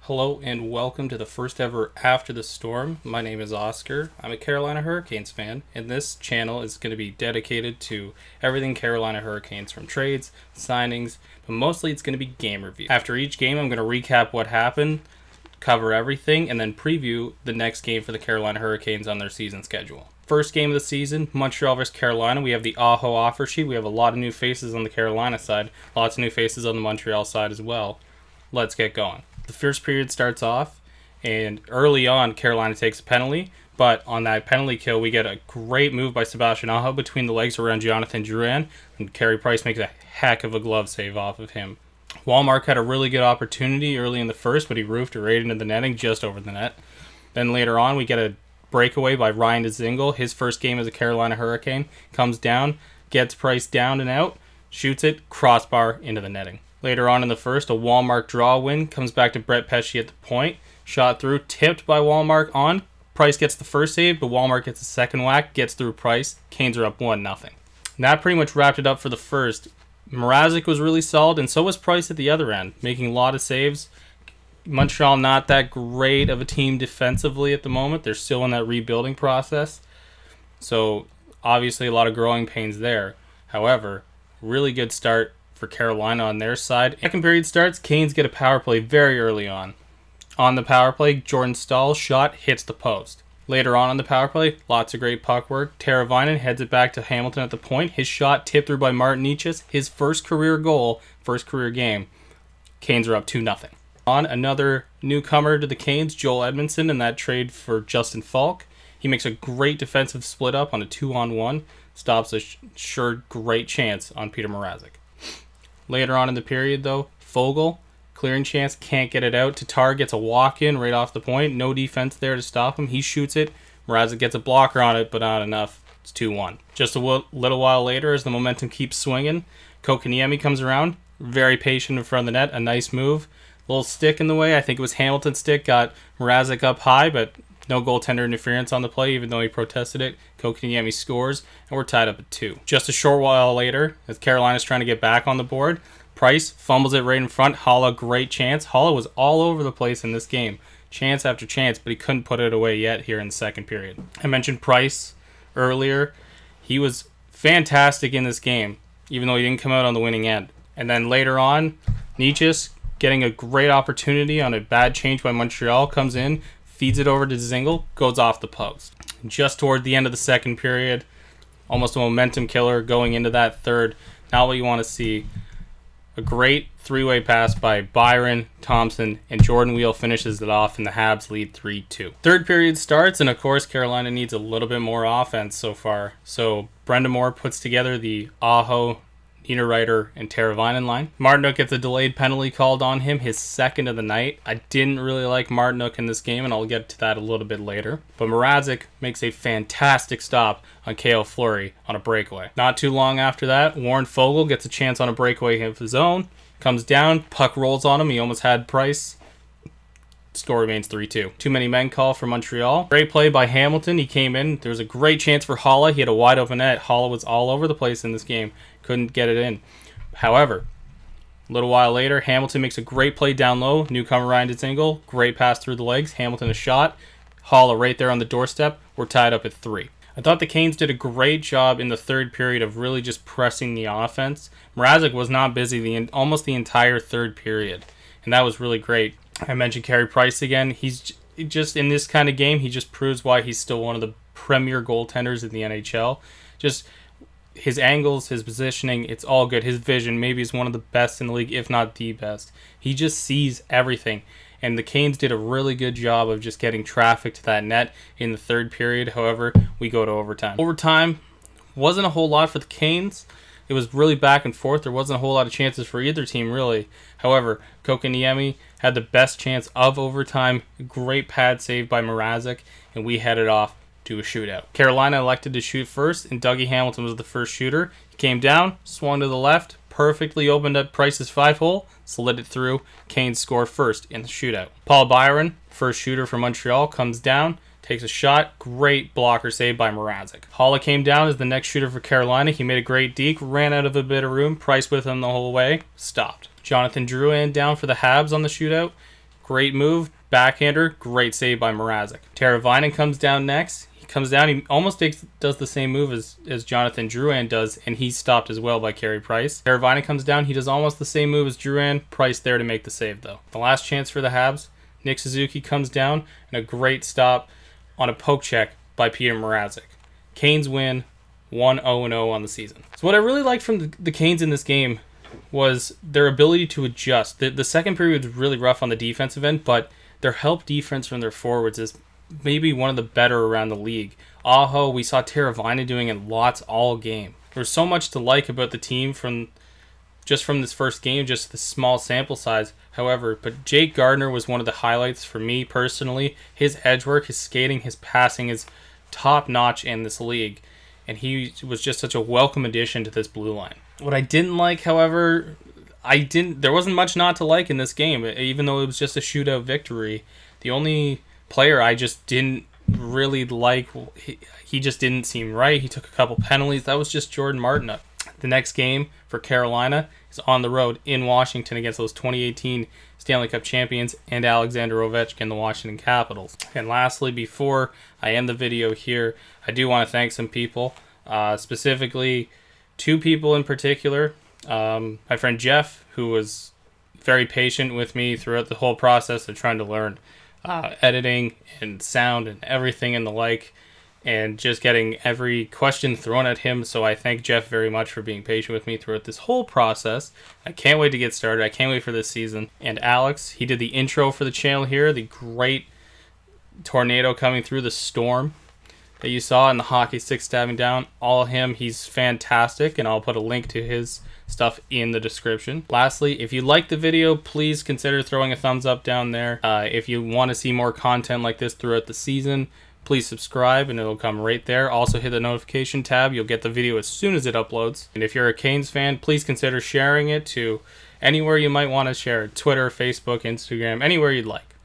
Hello and welcome to the first ever After the Storm. My name is Oscar. I'm a Carolina Hurricanes fan, and this channel is going to be dedicated to everything Carolina Hurricanes, from trades, signings, but mostly it's going to be game review. After each game, I'm going to recap what happened, cover everything, and then preview the next game for the Carolina Hurricanes on their season schedule. First game of the season, Montreal vs. Carolina. We have the Offersheet. We have a lot of new faces on the Carolina side, lots of new faces on the Montreal side as well. Let's get going. The first period starts off, and early on, Carolina takes a penalty, but on that penalty kill, we get a great move by Sebastian Aho between the legs around Jonathan Drouin, and Carey Price makes a heck of a glove save off of him. Wallmark had a really good opportunity early in the first, but he roofed it right into the netting, just over the net. Then later on, we get a breakaway by Ryan Dzingel. His first game as a Carolina Hurricane, comes down, gets Price down and out, shoots it, crossbar into the netting. Later on in the first, a Wallmark draw win, comes back to Brett Pesce at the point, shot through, tipped by Wallmark on. Price gets the first save, but Wallmark gets the second whack, gets through Price. Canes are up 1-0. That pretty much wrapped it up for the first. Mrazek was really solid, and so was Price at the other end, making a lot of saves. Montreal not that great of a team defensively at the moment. They're still in that rebuilding process, so obviously a lot of growing pains there. However, really good start for Carolina on their side. Second period starts, Canes get a power play very early on. On the power play, Jordan Stahl's shot hits the post. Later on the power play, lots of great puck work. Teravainen heads it back to Hamilton at the point. His shot tipped through by Martin Necas. His first career goal, first career game. Canes are up 2-0. On another newcomer to the Canes, Joel Edmondson, in that trade for Justin Falk. He makes a great defensive split up on a 2-on-1. Stops a sure great chance on Peter Mrazek. Later on in the period, though, Foegele, clearing chance, can't get it out. Tatar gets a walk-in right off the point. No defense there to stop him. He shoots it. Mrazek gets a blocker on it, but not enough. It's 2-1. Just a little while later, as the momentum keeps swinging, Kotkaniemi comes around. Very patient in front of the net. A nice move. Little stick in the way. I think it was Hamilton's stick. Got Mrazek up high, but no goaltender interference on the play, even though he protested it. Kotkaniemi scores, and we're tied up at 2. Just a short while later, as Carolina's trying to get back on the board, Price fumbles it right in front. Haula, great chance. Haula was all over the place in this game. Chance after chance, but he couldn't put it away yet here in the second period. I mentioned Price earlier. He was fantastic in this game, even though he didn't come out on the winning end. And then later on, Necas, getting a great opportunity on a bad change by Montreal, comes in, feeds it over to Dzingel, goes off the post. Just toward the end of the second period, almost a momentum killer going into that third. Not what you want to see. A great three-way pass by Byron, Thompson, and Jordan Wheel finishes it off, and the Habs lead 3-2. Third period starts, and of course Carolina needs a little bit more offense so far. So Brendan Moore puts together the Aho, Niederreiter, and Teravainen line. Martinook gets a delayed penalty called on him, his second of the night. I didn't really like Martinook in this game, and I'll get to that a little bit later. But Mrazek makes a fantastic stop on Cale Fleury on a breakaway. Not too long after that, Warren Foegele gets a chance on a breakaway of his own. Comes down, puck rolls on him. He almost had Price. Score remains 3-2. Too many men call for Montreal. Great play by Hamilton. He came in. There was a great chance for Haula. He had a wide open net. Haula was all over the place in this game. Couldn't get it in. However, a little while later, Hamilton makes a great play down low. Newcomer Ryan Dzingel. Great pass through the legs. Hamilton a shot. Haula right there on the doorstep. We're tied up at 3. I thought the Canes did a great job in the third period of really just pressing the offense. Mrazek was not busy almost the entire third period, and that was really great. I mentioned Carey Price again. He's just in this kind of game, he just proves why he's still one of the premier goaltenders in the NHL. Just his angles, his positioning, it's all good. His vision maybe is one of the best in the league, if not the best. He just sees everything. And the Canes did a really good job of just getting traffic to that net in the third period. However, we go to overtime. Overtime wasn't a whole lot for the Canes. It was really back and forth. There wasn't a whole lot of chances for either team, really. However, Kotkaniemi had the best chance of overtime. Great pad save by Mrazek, and we headed off to a shootout. Carolina elected to shoot first, and Dougie Hamilton was the first shooter. He came down, swung to the left, perfectly opened up Price's 5-hole, slid it through. Canes score first in the shootout. Paul Byron, first shooter for Montreal, comes down, takes a shot. Great blocker save by Mrazek. Haula came down as the next shooter for Carolina. He made a great deke, ran out of a bit of room. Price with him the whole way. Stopped. Jonathan Drouin down for the Habs on the shootout. Great move. Backhander. Great save by Mrazek. Teravainen comes down next. He comes down. He almost does the same move as Jonathan Drouin does, and he's stopped as well by Carey Price. Teravainen comes down. He does almost the same move as Drouin. Price there to make the save, though. The last chance for the Habs. Nick Suzuki comes down, and a great stop on a poke check by Peter Mrazek. Canes win 1-0-0 on the season. So what I really liked from the Canes in this game was their ability to adjust. The second period was really rough on the defensive end, but their help defense from their forwards is maybe one of the better around the league. Aho, we saw Teravainen doing in lots all game. There's so much to like about the team from this first game, just the small sample size. However, but Jake Gardiner was one of the highlights for me personally. His edge work, his skating, his passing is top notch in this league, and he was just such a welcome addition to this blue line. What I didn't like, however, there wasn't much not to like in this game, even though it was just a shootout victory. The only player I just didn't really like, he just didn't seem right. He took a couple penalties. That was just Jordan Martinook. The next game for Carolina is on the road in Washington against those 2018 Stanley Cup champions and Alexander Ovechkin, the Washington Capitals. And lastly, before I end the video here, I do want to thank some people, specifically 2 people in particular. My friend Jeff, who was very patient with me throughout the whole process of trying to learn editing and sound and everything and the like, and just getting every question thrown at him. So I thank Jeff very much for being patient with me throughout this whole process. I can't wait to get started. I can't wait for this season. And Alex, he did the intro for the channel here, the great tornado coming through, the storm that you saw, and the hockey stick stabbing down. All him, he's fantastic, and I'll put a link to his stuff in the description. Lastly, if you liked the video, please consider throwing a thumbs up down there. If you want to see more content like this throughout the season, please subscribe and it'll come right there. Also hit the notification tab. You'll get the video as soon as it uploads. And if you're a Canes fan, please consider sharing it to anywhere you might want to share it. Twitter, Facebook, Instagram, anywhere you'd like.